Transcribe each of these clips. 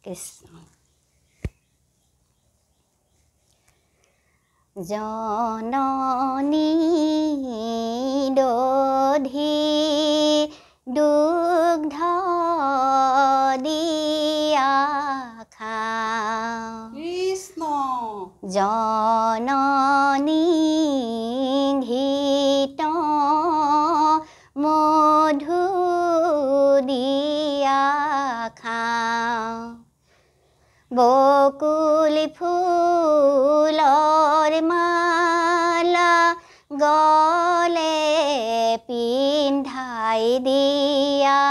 কৃষ্ণ জননী দধি দুগ্ধ দিয়া খাওঁ কৃষ্ণ জননী ঘৃত মধু দিয়া খাওঁ বকুল ফুলৰ মালা গলে পিন্ধাই দিয়া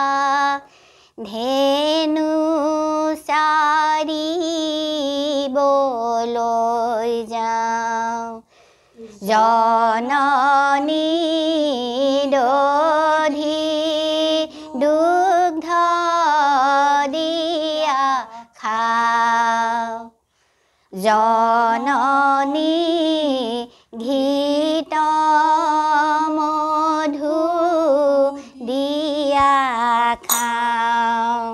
ধেনু চাৰিবলৈ যাওঁ জননী দধি দুগ্ধ দিয়া খাওঁ জননী ঘৃত মধু দিয়া খাওঁ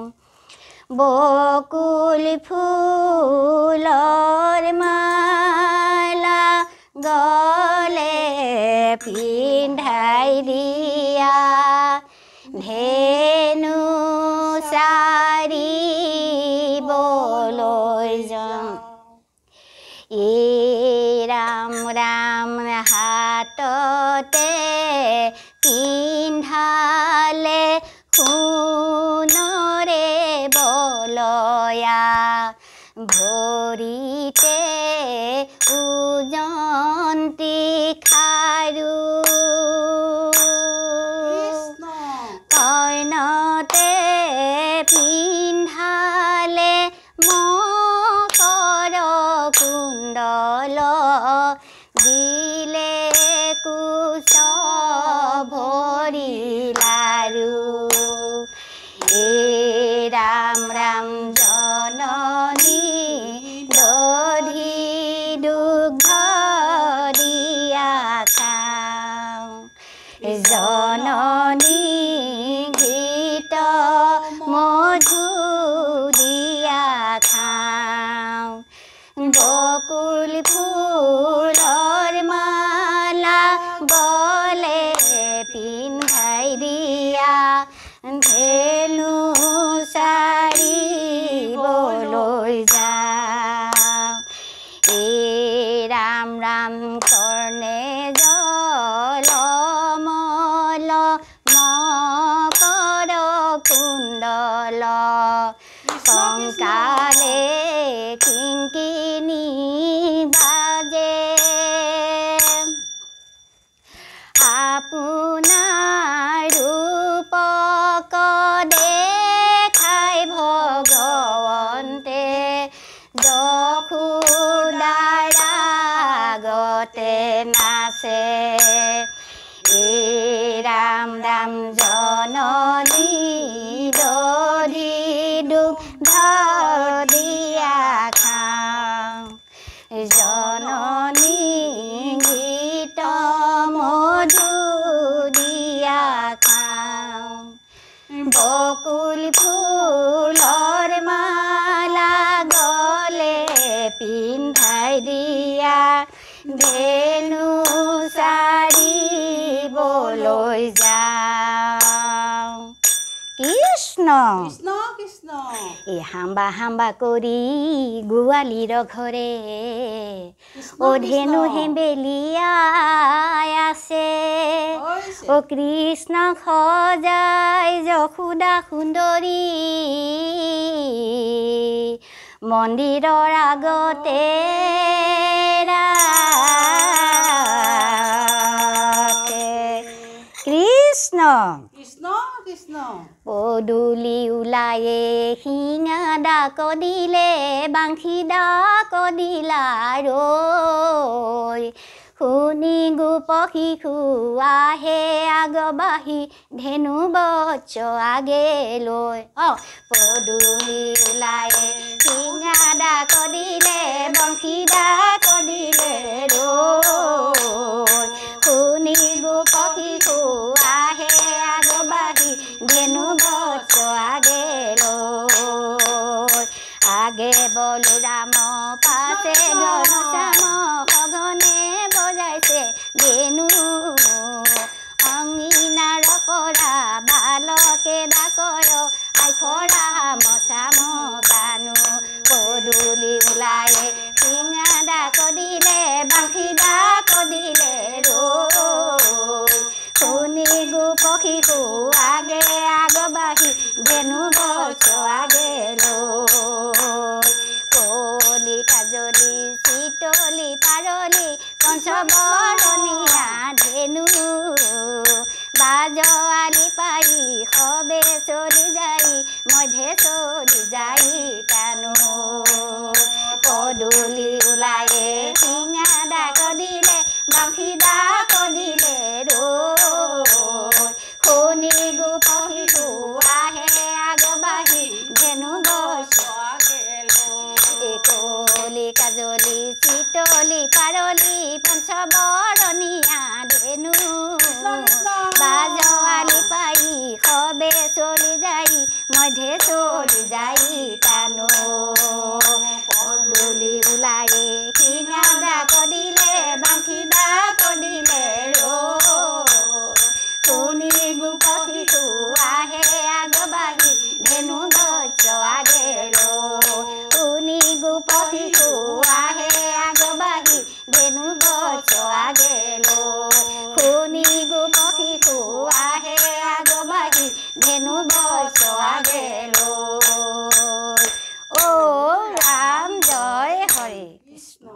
বকুল ফুলৰ মালা গলে পিন্ধাই দিয়া ধেনু চাৰিবলৈ যাওঁ ৰাম ৰাম হাততে পিন্ধালে সোণৰে বলয়া ভৰিতে উজন্তি খাৰু কৰ্ণতে পিন্ধালে মকৰ কুণ্ডল দিলে কুশ ভৰি লাৰু ৰাম ৰাম জননী দধি দুগ্ধ দিয়া খাওঁ জননী ঘৃত মধু দিয়া খাওঁ বকুল ফুলৰ মালা গলে পিন্ধাই দিয়া ধেনু চাৰিবলৈ যাওঁ ৰাম ৰাম কৰ্ণে জলমল মকৰ কুণ্ডল কংকালে কিংকিণী বাজে আপোনাৰ ৰূপক দেখাই ভগৱন্তে যশোদাৰ আগতে নাচে ৰাম ৰাম জননী দধি দুগ্ধ দিয়া খাওঁ জননী ঘৃত মধু দিয়া খাওঁ বকুল ফুলৰ মালা গলে পিন্ধাই দিয়া ধেনু চাৰিবলৈ যাওঁ কৃষ্ণ কৃষ্ণ কৃষ্ণ এই হাম্বা হাম্বা কৰি গোৱালীৰ ঘৰে ও ধেনু হেম্বেলিয়াই আছে ও কৃষ্ণ সজাই যশোদা সুন্দৰী মন্দিৰৰ আগতে কৃষ্ণ কৃষ্ণ কৃষ্ণ পদূলি ওলায়ে শিঙা ডাক দিলে বাংশী ডাক দিলা ৰৈ শুনি গোপ শিশু আহে আগবাঢ়ি ধেনু বচ্চ আগে লৈ পদূলি ওলায়ে শিঙা ডাক দিলে বাংশী ডাক দিলে ৰৈ শুনি গোপ শিশু আহে আগবাঢ়ি ধেনু বচ্চ আগে লৈ আগে বলরাম পাশে ঘনশ্যাম সঘনে বজাইছে বেনু অঙ্গিনার পৰা বালকে ডাকয় আইখৰা মচাম কানু পদূলি ওলায়ে চিঙা ডাক দিলে বাঁশী ডাক দিলে ৰৈ শুনি গো পক্ষীকো আগে আগবাঢ়ি ধেনু গছ আগে লৈ কলি কাজলি চিতলি পাৰলি পঞ্চবৰণীয়া ধেনু বাজোৱালি পাই সবে চলি যাই মধ্যে চলি যাই কানু পদূলি ওলায়ে চিঙা ডাক দিলে বাঁশী ডাক দিলে ৰৈ শুনি গো পক্ষীকো আহে আগবাঢ়ি ধেনু গছ কলি কাজলি চিতলি পাৰলি পঞ্চব